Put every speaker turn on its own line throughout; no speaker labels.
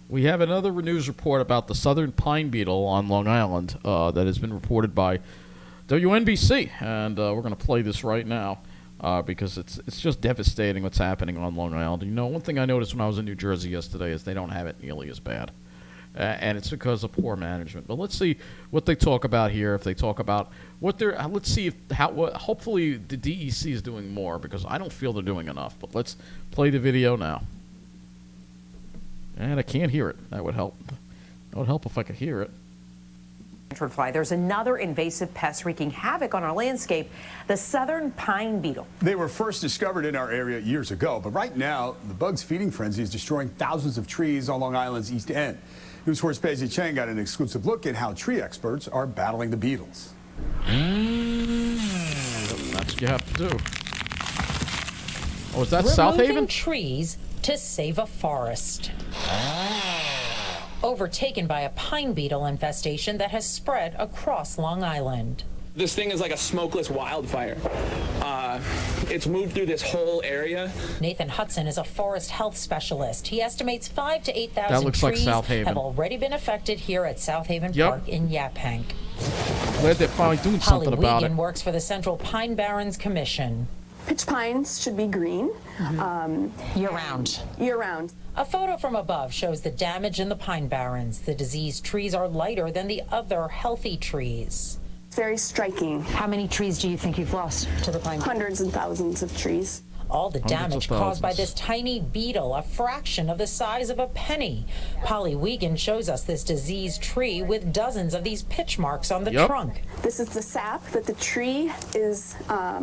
We have another news report about the Southern Pine Beetle on Long Island that has been reported by WNBC, and we're going to play this right now because it's just devastating what's happening on Long Island. You know, one thing I noticed when I was in New Jersey yesterday is they don't have it nearly as bad, and it's because of poor management. But let's see what they talk about here. If they talk about what they're, let's see if hopefully the DEC is doing more, because I don't feel they're doing enough. But let's play the video now. And I can't hear it. That would help. That would help if I could hear it.
Fly. There's another invasive pest wreaking havoc on our landscape, the Southern Pine Beetle.
They were first discovered in our area years ago, but right now, the bug's feeding frenzy is destroying thousands of trees on Long Island's East End. News 4's Paisy Chang got an exclusive look at how tree experts are battling the beetles.
That's what you have to do. Oh, is that Southaven?
Removing trees to save a forest. Overtaken by a pine beetle infestation that has spread across Long Island.
This thing is like a smokeless wildfire. It's moved through this whole area.
Nathan Hudson is a forest health specialist. He estimates 5,000 to 8,000 trees have already been affected here at Southaven Park in Yaphank.
Glad they're finally doing something about it.
Holly Wiegand works for the Central Pine Barrens Commission.
Pitch pines should be green.
Year-round.
Year-round.
A photo from above shows the damage in the Pine Barrens. The diseased trees are lighter than the other healthy trees.
It's very striking.
How many trees do you think you've lost to the pine?
Hundreds and thousands of trees.
All the damage caused by this tiny beetle, a fraction of the size of a penny. Polly Wiegand shows us this diseased tree with dozens of these pitch marks on the trunk.
This is the sap that the tree is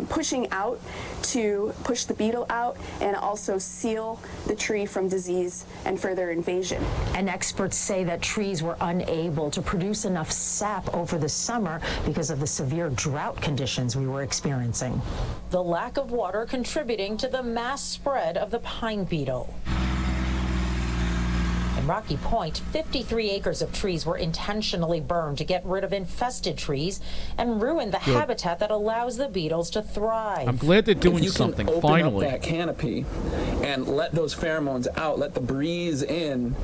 pushing out to push the beetle out and also seal the tree from disease and further invasion.
And experts say that trees were unable to produce enough sap over the summer because of the severe drought conditions we were experiencing.
The lack of water contributing to the mass spread of the pine beetle. In Rocky Point, 53 acres of trees were intentionally burned to get rid of infested trees and ruin the habitat that allows the beetles to thrive.
I'm glad they're doing something, finally.
If you can open up that canopy and let those pheromones out, let the breeze in,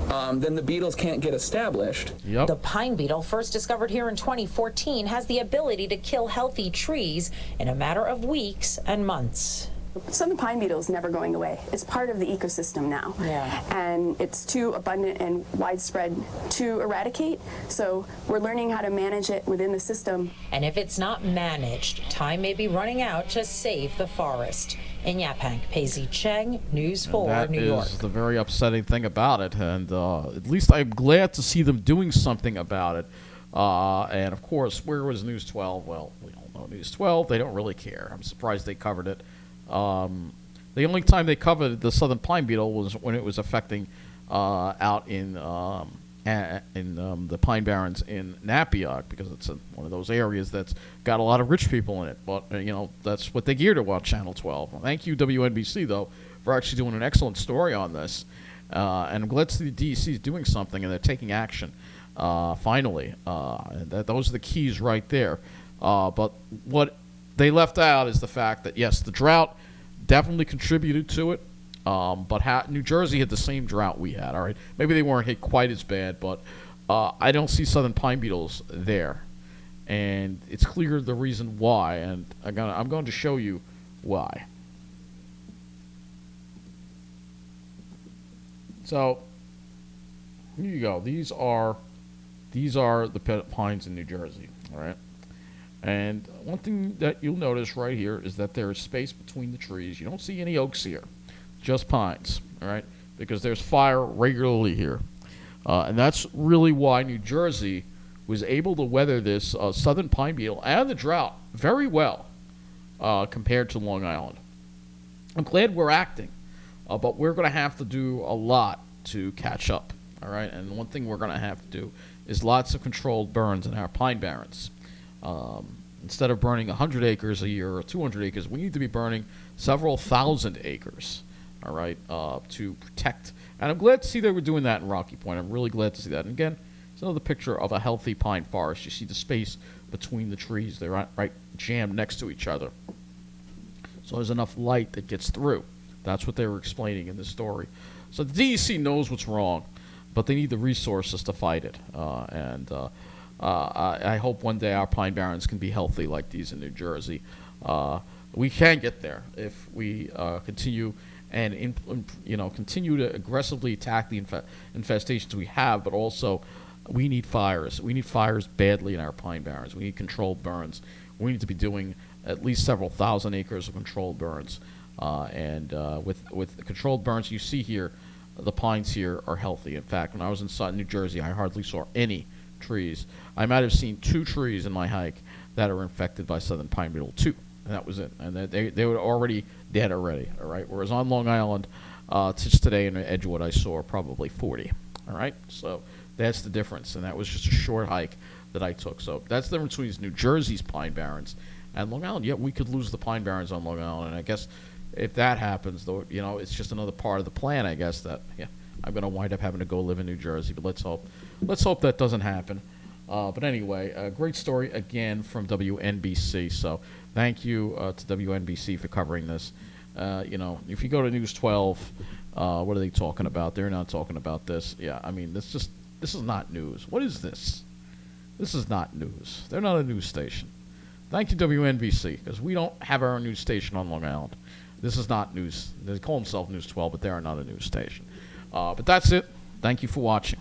then the beetles can't get established.
The pine beetle, first discovered here in 2014, has the ability to kill healthy trees in a matter of weeks and months.
Southern pine beetle is never going away. It's part of the ecosystem now. And it's too abundant and widespread to eradicate. So we're learning how to manage it within the system.
And if it's not managed, time may be running out to save the forest. In Yaphank, Paisy Cheng, News 4, New York.
That is the very upsetting thing about it. And at least I'm glad to see them doing something about it. And of course, where was News 12? Well, we don't know News 12. They don't really care. I'm surprised they covered it. The only time they covered the Southern Pine Beetle was when it was affecting out in the Pine Barrens in Napiac, because it's one of those areas that's got a lot of rich people in it. But, you know, that's what they gear to watch Channel 12. Well, thank you, WNBC, though, for actually doing an excellent story on this. And I'm glad to see the DEC is doing something and they're taking action, finally. And those are the keys right there. But what they left out is the fact that, yes, the drought definitely contributed to it, but New Jersey had the same drought we had, all right? Maybe they weren't hit quite as bad, but I don't see Southern Pine Beetles there. And it's clear the reason why, and I'm going to show you why. So, here you go. These are the pines in New Jersey, all right? And one thing that you'll notice right here is that there is space between the trees. You don't see any oaks here, just pines, all right? Because there's fire regularly here. And that's really why New Jersey was able to weather this Southern Pine Beetle and the drought very well compared to Long Island. I'm glad we're acting, but we're going to have to do a lot to catch up, all right? And one thing we're going to have to do is lots of controlled burns in our Pine Barrens. Instead of burning 100 acres a year or 200 acres, we need to be burning several thousand acres, all right, to protect. And I'm glad to see they were doing that in Rocky Point. I'm really glad to see that. And again, it's another picture of a healthy pine forest. You see the space between the trees. They're right jammed next to each other. So there's enough light that gets through. That's what they were explaining in the story. So the DEC knows what's wrong. but they need the resources to fight it. I hope one day our pine barrens can be healthy like these in New Jersey. We can get there if we continue and continue to aggressively attack the infestations we have, but also we need fires. We need fires badly in our pine barrens. We need controlled burns. We need to be doing at least several thousand acres of controlled burns. With controlled burns, you see here, the pines here are healthy. In fact, when I was in Sutton, New Jersey, I hardly saw any trees. I might have seen 2 trees in my hike that are infected by Southern Pine Beetle, 2, and that was it. And they were already dead already. All right. Whereas on Long Island, just today in Edgewood, I saw probably 40. All right. So that's the difference, and that was just a short hike that I took. So that's the difference between New Jersey's pine barrens and Long Island. Yeah, we could lose the pine barrens on Long Island, and I guess if that happens, though, it's just another part of the plan. I guess that I'm going to wind up having to go live in New Jersey, but let's hope that doesn't happen. But anyway, a great story again from WNBC. So thank you to WNBC for covering this. If you go to News 12, what are they talking about? They're not talking about this. Yeah, I mean, this is not news. What is this? This is not news. They're not a news station. Thank you, WNBC, because we don't have our own news station on Long Island. This is not news. They call themselves News 12, but they are not a news station. But that's it. Thank you for watching.